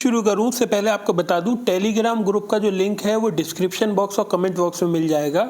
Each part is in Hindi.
शुरू करूं उससे पहले आपको बता दूं टेलीग्राम ग्रुप का जो लिंक है वो डिस्क्रिप्शन बॉक्स और कमेंट बॉक्स में मिल जाएगा।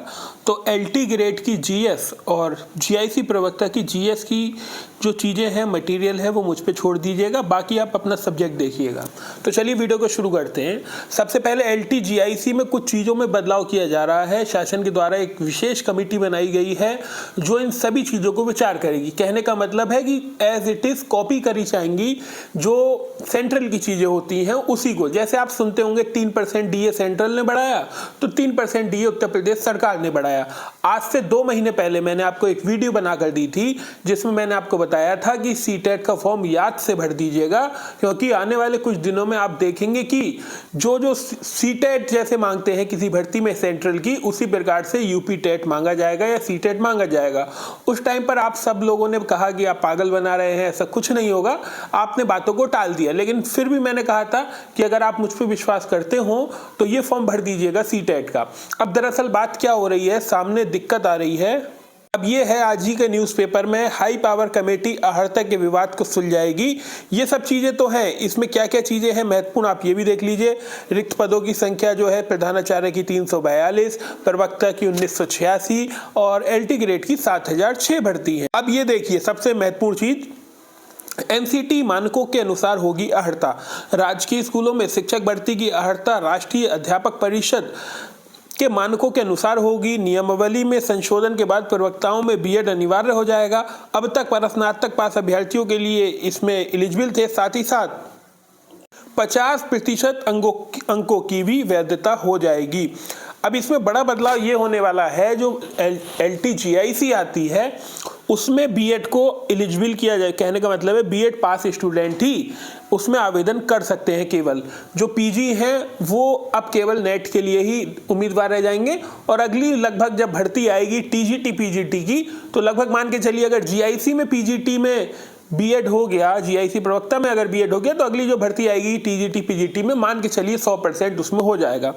तो एलटी ग्रेड की जीएस और जीआईसी प्रवक्ता की जीएस की जो चीज़ें हैं मटेरियल है वो मुझ पे छोड़ दीजिएगा, बाकी आप अपना सब्जेक्ट देखिएगा। तो चलिए वीडियो को शुरू करते हैं। सबसे पहले एलटी जीआईसी में कुछ चीज़ों में बदलाव किया जा रहा है। शासन के द्वारा एक विशेष कमेटी बनाई गई है जो इन सभी चीज़ों को विचार करेगी। कहने का मतलब है कि एज इट इज़ कॉपी करी जाएंगी जो सेंट्रल की चीज़ें होती हैं उसी को। जैसे आप सुनते होंगे 3% डीए सेंट्रल ने बढ़ाया तो 3% डीए उत्तर प्रदेश सरकार ने बढ़ाया। आज से 2 महीने पहले मैंने आपको एक वीडियो बनाकर दी थी जिसमें मैंने आपको बताया था कि सीटेट का फॉर्म याद से भर दीजिएगा, क्योंकि आने वाले कुछ दिनों में आप देखेंगे कि जो सीटेट जैसे मांगते हैं किसी भर्ती में सेंट्रल की, उसी प्रकार से यूपी टेट मांगा जाएगा या सीटेट मांगा जाएगा। उस टाइम पर आप सब लोगों ने कहा कि आप पागल बना रहे हैं, ऐसा कुछ नहीं होगा, आपने बातों को टाल दिया। लेकिन फिर भी मैंने कहा था कि अगर आप मुझ पर विश्वास करते हो तो ये फॉर्म भर दीजिएगा सीटेट का। अब दरअसल बात क्या हो रही है, सामने दिक्कत आ रही है। अब ये है आज ही के न्यूज़पेपर में हाई पावर कमेटी अहर्ता के विवाद को सुलझाएगी। ये सब चीज़ें तो हैं, इसमें क्या क्या चीज़ें हैं महत्वपूर्ण आप ये भी देख लीजिए। रिक्त पदों की संख्या जो है प्रधानाचार्य की 342, प्रवक्ता की 1986 और एलटी ग्रेड की 7006 भर्ती है। अब ये देखिए सबसे महत्वपूर्ण चीज़, एनसीटी मानकों के अनुसार होगी अहर्ता। राजकीय स्कूलों में शिक्षक भर्ती की अहर्ता राष्ट्रीय अध्यापक परिषद के मानकों के अनुसार होगी। नियमावली में संशोधन के बाद प्रवक्ताओं में बीएड अनिवार्य हो जाएगा। अब तक स्नातक पास अभ्यर्थियों के लिए इसमें एलिजिबल थे, साथ ही साथ 50% अंकों की भी वैधता हो जाएगी। अब इसमें बड़ा बदलाव ये होने वाला है, जो एलटी जीआईसी आती है उसमें बीएड को एलिजिबल किया जाए। कहने का मतलब है बीएड पास स्टूडेंट ही उसमें आवेदन कर सकते हैं। केवल जो पीजी हैं वो अब केवल नेट के लिए ही उम्मीदवार रह जाएंगे। और अगली लगभग जब भर्ती आएगी टीजीटी पीजीटी की, तो लगभग मान के चलिए अगर जीआईसी में पीजीटी में बीएड हो गया, जीआईसी प्रवक्ता में अगर बीएड हो गया, तो अगली जो भर्ती आएगी टीजीटी पीजीटी में मान के चलिए 100% उसमें हो जाएगा।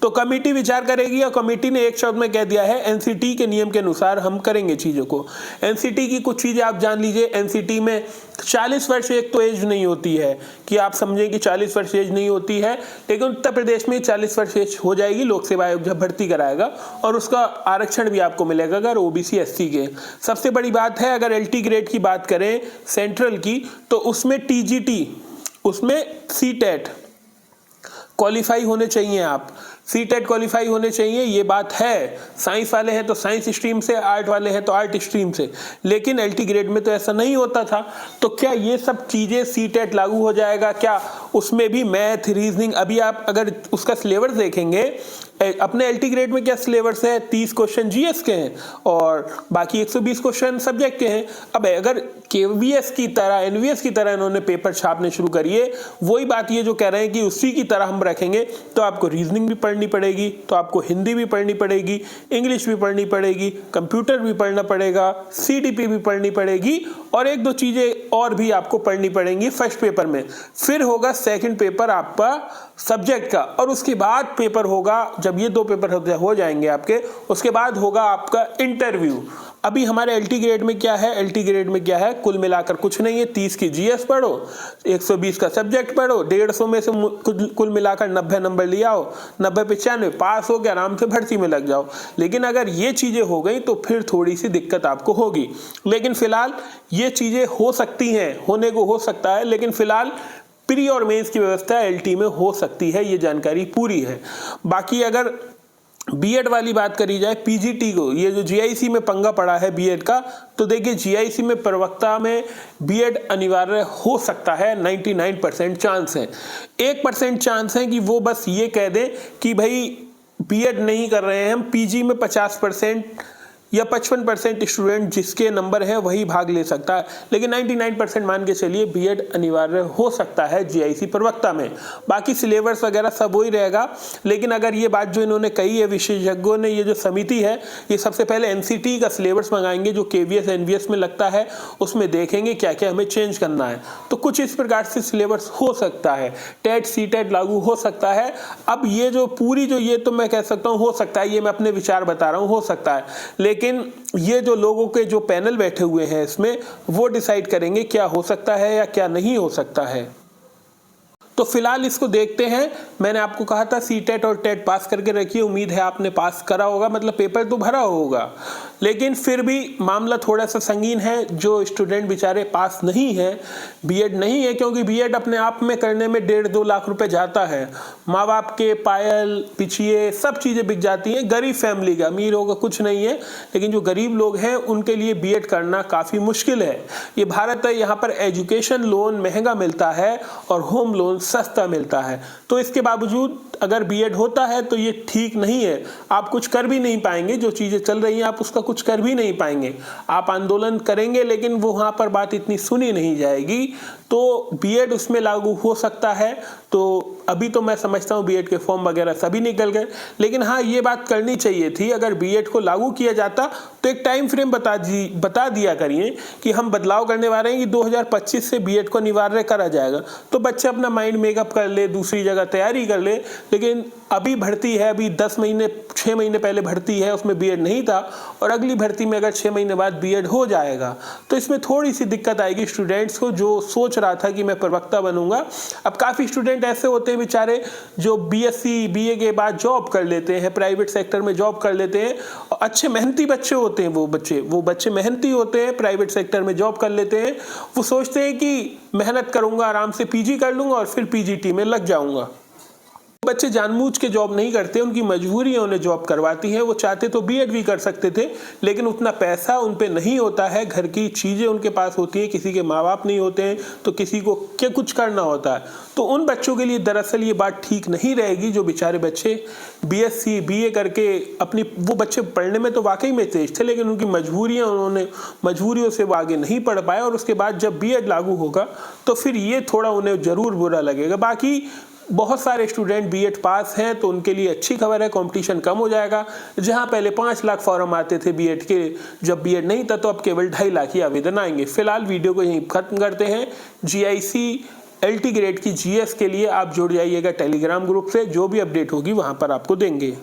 तो कमेटी विचार करेगी और कमेटी ने एक शब्द में कह दिया है एनसीटी के नियम के अनुसार हम करेंगे चीज़ों को। एनसीटी की कुछ चीज़ें आप जान लीजिए। एनसीटी में 40 वर्ष एक तो एज नहीं होती है कि आप समझें कि 40 वर्ष एज नहीं होती है, लेकिन उत्तर प्रदेश में 40 वर्ष एज हो जाएगी लोक सेवा आयोग जब भर्ती कराएगा, और उसका आरक्षण भी आपको मिलेगा अगर ओबीसी एससी के। सबसे बड़ी बात है अगर एलटी ग्रेड की बात करें सेंट्रल की, तो उसमें टीजीटी, उसमें सीटेट क्वालिफाई होने चाहिए, आप सीटेट क्वालिफाई होने चाहिए, ये बात है। साइंस वाले हैं तो साइंस स्ट्रीम से, आर्ट वाले हैं तो आर्ट स्ट्रीम से, लेकिन एलटी ग्रेड में तो ऐसा नहीं होता था। तो क्या ये सब चीज़ें सीटेट लागू हो जाएगा क्या? उसमें भी मैथ रीजनिंग, अभी आप अगर उसका सिलेबस देखेंगे, अपने एलटी ग्रेड में क्या सिलेबस है, 30 क्वेश्चन जीएस के हैं और बाकी 120 क्वेश्चन सब्जेक्ट के हैं। अब अगर केवीएस की तरह, एनवीएस की तरह इन्होंने पेपर छापने शुरू करिए, वही बात ये जो कह रहे हैं कि उसी की तरह हम रखेंगे, तो आपको रीजनिंग भी पढ़नी पड़ेगी, तो आपको हिंदी भी पढ़नी पड़ेगी, इंग्लिश भी पढ़नी पड़ेगी, कंप्यूटर भी पढ़ना पड़ेगा, सीडीपी भी पढ़नी पड़ेगी, और 1-2 चीज़ें और भी आपको पढ़नी पड़ेंगी फर्स्ट पेपर में। फिर होगा सेकंड पेपर आपका सब्जेक्ट का, और उसके बाद पेपर होगा, जब ये 2 पेपर हो जाएंगे आपके, उसके बाद होगा आपका इंटरव्यू। अभी हमारे एलटी ग्रेड में क्या है, एलटी ग्रेड में क्या है, कुल मिलाकर कुछ नहीं है। 30 की जीएस पढ़ो, 120 का सब्जेक्ट पढ़ो, 150 में से कुल मिलाकर 90 नंबर लिया हो, 90-95 पास हो के आराम से भर्ती में लग जाओ। लेकिन अगर ये चीज़ें हो गई तो फिर थोड़ी सी दिक्कत आपको होगी। लेकिन फिलहाल ये चीज़ें हो सकती हैं, होने को हो सकता है, लेकिन फिलहाल प्री और मेंस की व्यवस्था एलटी में हो सकती है, ये जानकारी पूरी है। बाकी अगर बीएड वाली बात करी जाए, पीजीटी को, ये जो जीआईसी में पंगा पड़ा है बीएड का, तो देखिए जीआईसी में प्रवक्ता में बीएड अनिवार्य हो सकता है, 99% चांस है। 1% चांस है कि वो बस ये कह दें कि भाई बीएड नहीं कर रहे हैं हम, पीजी में 50% या 55% स्टूडेंट जिसके नंबर है वही भाग ले सकता है, लेकिन 99% मान के चलिए बीएड अनिवार्य हो सकता है जीआईसी प्रवक्ता में। बाकी सिलेबस वगैरह सब वही रहेगा। लेकिन अगर ये बात जो इन्होंने कही है विशेषज्ञों ने, ये जो समिति है, ये सबसे पहले एनसीटी का सिलेबस मंगाएंगे जो केवीएस एनवीएस में लगता है, उसमें देखेंगे क्या क्या हमें चेंज करना है। तो कुछ इस प्रकार से सिलेबस हो सकता है, टेट सीटेट लागू हो सकता है। अब ये जो पूरी जो, ये तो मैं कह सकता हूँ हो सकता है, ये मैं अपने विचार बता रहा हूँ, हो सकता है, लेकिन ये जो लोगों के जो पैनल बैठे हुए हैं इसमें, वो डिसाइड करेंगे क्या हो सकता है या क्या नहीं हो सकता है। तो फिलहाल इसको देखते हैं। मैंने आपको कहा था सीटेट और टेट पास करके रखिए, उम्मीद है आपने पास करा होगा, मतलब पेपर तो भरा होगा, लेकिन फिर भी मामला थोड़ा सा संगीन है। जो स्टूडेंट बेचारे पास नहीं है, बीएड नहीं है, क्योंकि बीएड अपने आप में करने में 1.5-2 लाख रुपए जाता है। माँ बाप के पायल पिछिए सब चीज़ें बिक जाती हैं। गरीब फैमिली का, अमीर होगा कुछ नहीं है, लेकिन जो गरीब लोग हैं उनके लिए बीएड करना काफ़ी मुश्किल है। ये भारत है, यहाँ पर एजुकेशन लोन महंगा मिलता है और होम लोन सस्ता मिलता है। तो इसके बावजूद अगर बीएड होता है तो ये ठीक नहीं है। आप कुछ कर भी नहीं पाएंगे, जो चीज़ें चल रही हैं आप उसका कुछ कर भी नहीं पाएंगे। आप आंदोलन करेंगे लेकिन वो वहाँ पर बात इतनी सुनी नहीं जाएगी। तो बीएड उसमें लागू हो सकता है। तो अभी तो मैं समझता हूँ बीएड के फॉर्म वगैरह सभी निकल गए, लेकिन हाँ ये बात करनी चाहिए थी, अगर बीएड को लागू किया जाता तो एक टाइम फ्रेम बता दिया करिए कि हम बदलाव करने वाले हैं कि 2025 से बीएड को अनिवार्य करा जाएगा। तो बच्चे अपना माइंड मेकअप कर ले, दूसरी जगह तैयारी कर ले। लेकिन अभी भर्ती है, अभी 6 महीने पहले भर्ती है, उसमें बीएड नहीं था, और अगली भर्ती में अगर 6 महीने बाद बीएड हो जाएगा तो इसमें थोड़ी सी दिक्कत आएगी स्टूडेंट्स को, जो सोच रहा था कि मैं प्रवक्ता बनूंगा। अब काफ़ी स्टूडेंट ऐसे होते हैं बेचारे जो बीएससी बीए के बाद जॉब कर लेते हैं, प्राइवेट सेक्टर में जॉब कर लेते हैं, और अच्छे मेहनती बच्चे होते हैं। वो बच्चे मेहनती होते हैं, प्राइवेट सेक्टर में जॉब कर लेते हैं। वो सोचते हैं कि मेहनत करूंगा, आराम से पीजी कर लूंगा और फिर पीजीटी में लग जाऊंगा। बच्चे जानबूझ के जॉब नहीं करते, उनकी मजबूरियां उन्हें जॉब करवाती हैं। वो चाहते तो बीएड भी कर सकते थे, लेकिन उतना पैसा उन पे नहीं होता है, घर की चीज़ें उनके पास होती हैं, किसी के माँ बाप नहीं होते हैं तो किसी को क्या कुछ करना होता है। तो उन बच्चों के लिए दरअसल ये बात ठीक नहीं रहेगी, जो बेचारे बच्चे बीएससी बीए करके वो बच्चे पढ़ने में तो वाकई में तेज थे, लेकिन उनकी मजबूरियों से वो आगे नहीं पढ़ पाए, और उसके बाद जब बीएड लागू होगा तो फिर ये थोड़ा उन्हें ज़रूर बुरा लगेगा। बाकी बहुत सारे स्टूडेंट बीएड पास हैं तो उनके लिए अच्छी खबर है, कंपटीशन कम हो जाएगा। जहां पहले 5 लाख फॉर्म आते थे बीएड के, जब बीएड नहीं था, तो अब केवल 2.5 लाख ही आवेदन आएंगे। फिलहाल वीडियो को यहीं खत्म करते हैं। जीआईसी एलटी ग्रेड की जीएस के लिए आप जुड़ जाइएगा टेलीग्राम ग्रुप से, जो भी अपडेट होगी वहां पर आपको देंगे।